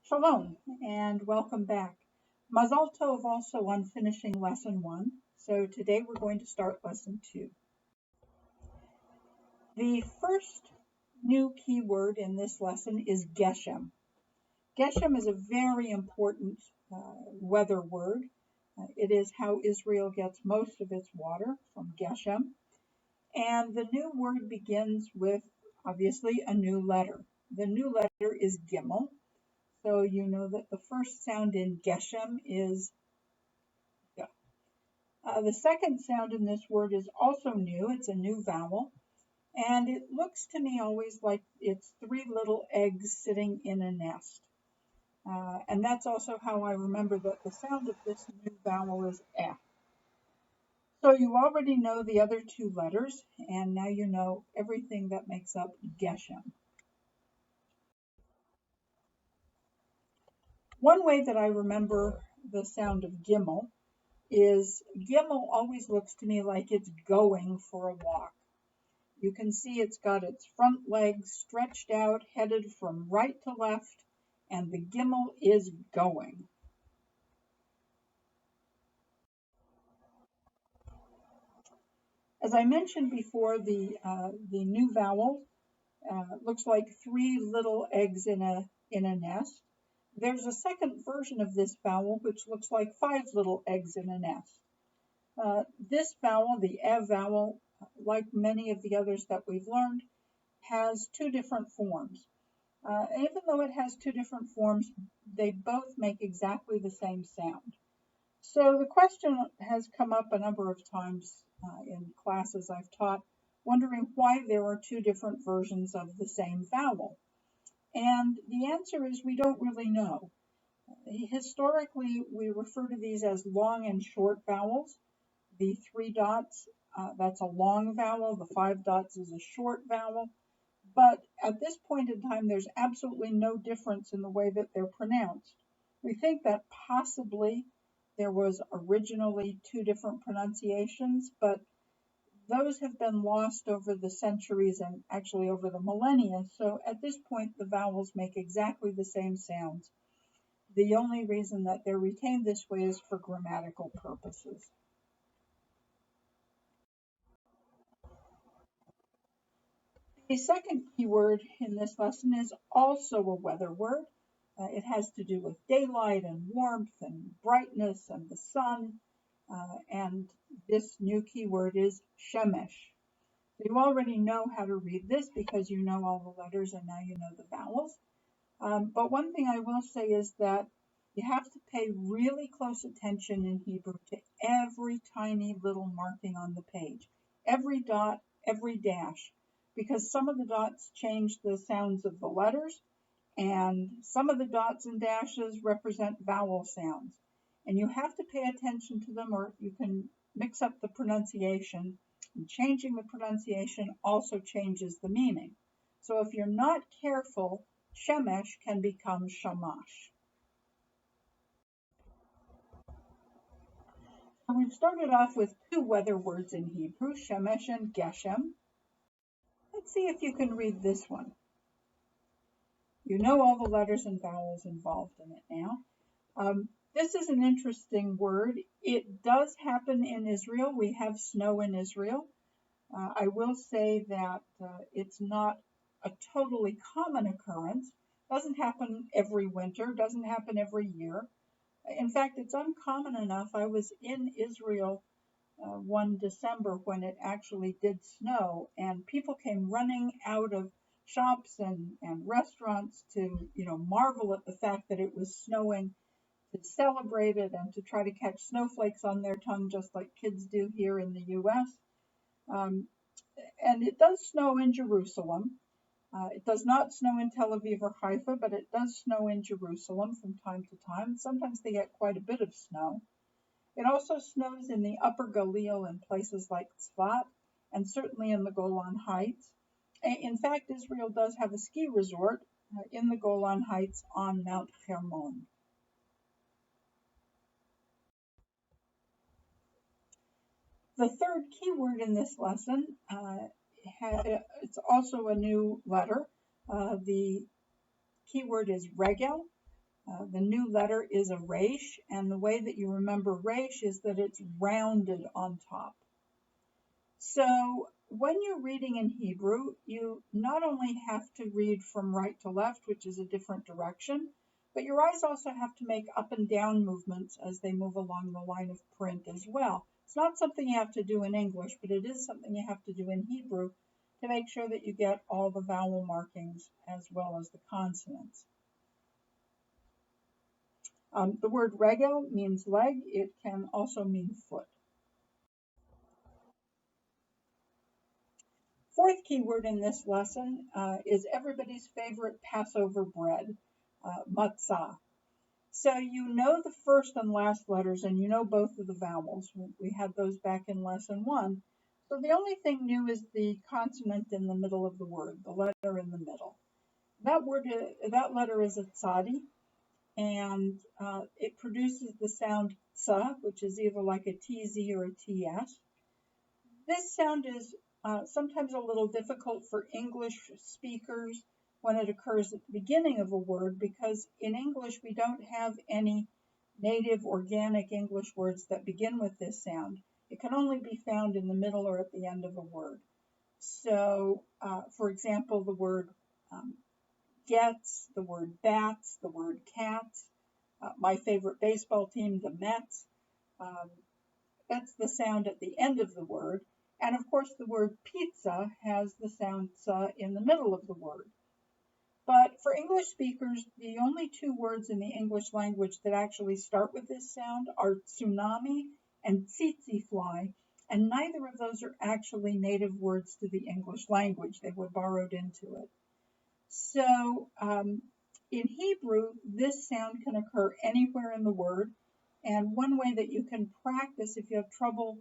Shalom and welcome back. Mazal Tov also on finishing lesson 1. So today we're going to start lesson 2. The first new keyword in this lesson is Geshem. Geshem is a very important weather word. It is how Israel gets most of its water, from Geshem. And the new word begins with, obviously, a new letter. The new letter is Gimel. So you know that the first sound in Geshem is G. The second sound in this word is also new. It's a new vowel. And it looks to me always like it's 3 little eggs sitting in a nest. And that's also how I remember that the sound of this new vowel is eh. So you already know the other 2 letters, and now you know everything that makes up Geshem. One way that I remember the sound of Gimel is Gimel always looks to me like it's going for a walk. You can see it's got its front legs stretched out, headed from right to left, and the Gimel is going. As I mentioned before, the new vowel looks like 3 little eggs in a nest. There's a second version of this vowel which looks like 5 little eggs in a nest. This vowel, the vowel, like many of the others that we've learned, has 2 different forms. Even though it has 2 different forms, they both make exactly the same sound. So the question has come up a number of times in classes I've taught, wondering why there are 2 different versions of the same vowel. And the answer is we don't really know. Historically, we refer to these as long and short vowels. The 3 dots, that's a long vowel. The 5 dots is a short vowel. But at this point in time, there's absolutely no difference in the way that they're pronounced. We think that possibly there was originally 2 different pronunciations, but those have been lost over the centuries and actually over the millennia. So at this point, the vowels make exactly the same sounds. The only reason that they're retained this way is for grammatical purposes. The second keyword in this lesson is also a weather word. It has to do with daylight and warmth and brightness and the sun. And this new keyword is shemesh. You already know how to read this because you know all the letters and now you know the vowels. But one thing I will say is that you have to pay really close attention in Hebrew to every tiny little marking on the page, every dot, every dash, because some of the dots change the sounds of the letters, and some of the dots and dashes represent vowel sounds. And you have to pay attention to them or you can mix up the pronunciation. And changing the pronunciation also changes the meaning. So if you're not careful, shemesh can become shamash. So we've started off with 2 weather words in Hebrew, shemesh and geshem. Let's see if you can read this one. You know all the letters and vowels involved in it now. This is an interesting word. It does happen in Israel. We have snow in Israel. I will say that it's not a totally common occurrence. Doesn't happen every winter, doesn't happen every year. In fact, it's uncommon enough. I was in Israel one December when it actually did snow, and people came running out of shops and restaurants to, marvel at the fact that it was snowing, to celebrate it and to try to catch snowflakes on their tongue, just like kids do here in the US. And it does snow in Jerusalem. It does not snow in Tel Aviv or Haifa, but it does snow in Jerusalem from time to time. Sometimes they get quite a bit of snow. It also snows in the Upper Galil in places like Tzfat, and certainly in the Golan Heights. In fact, Israel does have a ski resort in the Golan Heights on Mount Hermon. The third keyword in this lesson, it's also a new letter. The keyword is regel. The new letter is a resh, and the way that you remember resh is that it's rounded on top. So when you're reading in Hebrew, you not only have to read from right to left, which is a different direction, but your eyes also have to make up and down movements as they move along the line of print as well. It's not something you have to do in English, but it is something you have to do in Hebrew to make sure that you get all the vowel markings as well as the consonants. The word regel means leg. It can also mean foot. Fourth keyword in this lesson is everybody's favorite Passover bread, matzah. So you know the first and last letters, and you know both of the vowels. We had those back in lesson 1. So the only thing new is the consonant in the middle of the word, the letter in the middle. That letter is a tzadi, and it produces the sound tsa, which is either like a tz or a ts. This sound is sometimes a little difficult for English speakers when it occurs at the beginning of a word, because in English we don't have any native organic English words that begin with this sound. It can only be found in the middle or at the end of a word. So, for example, the word gets, the word bats, the word cats, my favorite baseball team, the Mets. That's the sound at the end of the word. And of course, the word pizza has the sound "sa" in the middle of the word. But for English speakers, the only 2 words in the English language that actually start with this sound are tsunami and tsetse fly, and neither of those are actually native words to the English language. They were borrowed into it. So in Hebrew, this sound can occur anywhere in the word, and one way that you can practice if you have trouble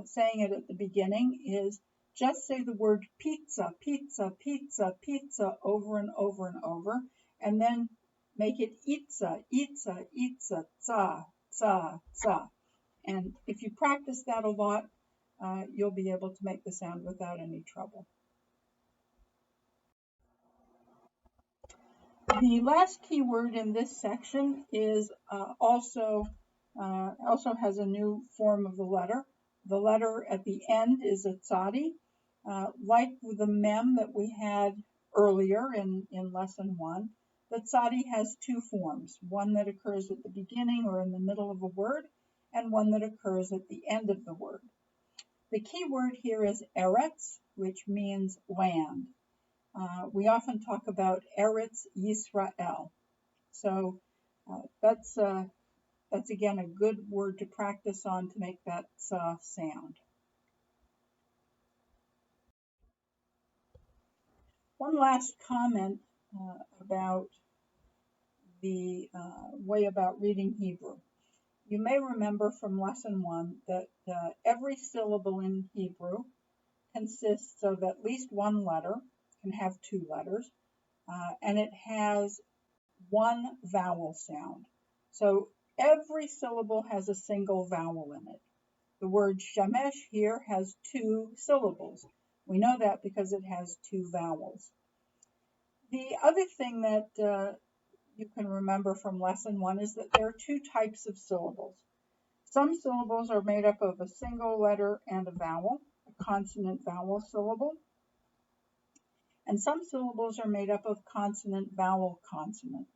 saying it at the beginning is just say the word pizza, pizza, pizza, pizza over and over and over, and then make it itza, itza, itza, tsa, tsa, tsa. And if you practice that a lot, you'll be able to make the sound without any trouble. The last keyword in this section is also has a new form of the letter. The letter at the end is a tzadi. Like the mem that we had earlier in lesson 1, the tzadi has 2 forms, one that occurs at the beginning or in the middle of a word, and one that occurs at the end of the word. The key word here is eretz, which means land. We often talk about Eretz Yisrael. So that's again a good word to practice on to make that sound. One last comment about the way about reading Hebrew. You may remember from lesson 1 that every syllable in Hebrew consists of at least 1 letter, can have 2 letters, and it has 1 vowel sound. So every syllable has a single vowel in it. The word shemesh here has 2 syllables. We know that because it has 2 vowels. The other thing that you can remember from lesson 1 is that there are 2 types of syllables. Some syllables are made up of a single letter and a vowel, a consonant vowel syllable. And some syllables are made up of consonant vowel consonant.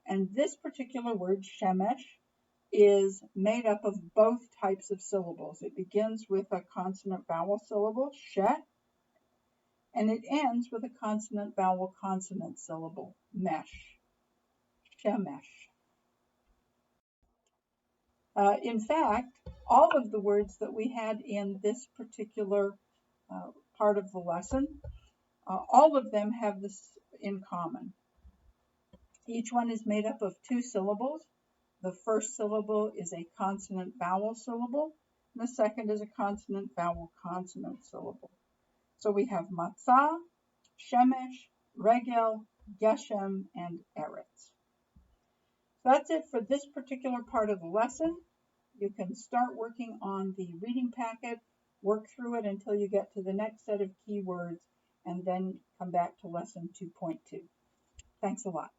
And this particular word, shemesh, is made up of both types of syllables. It begins with a consonant vowel syllable, she, and it ends with a consonant vowel consonant syllable, mesh, shemesh. In fact, all of the words that we had in this particular part of the lesson, all of them have this in common. Each one is made up of 2 syllables. The first syllable is a consonant vowel syllable, and the second is a consonant vowel consonant syllable. So we have matzah, shemesh, regel, geshem, and eretz. So that's it for this particular part of the lesson. You can start working on the reading packet, work through it until you get to the next set of keywords, and then come back to lesson 2.2. Thanks a lot.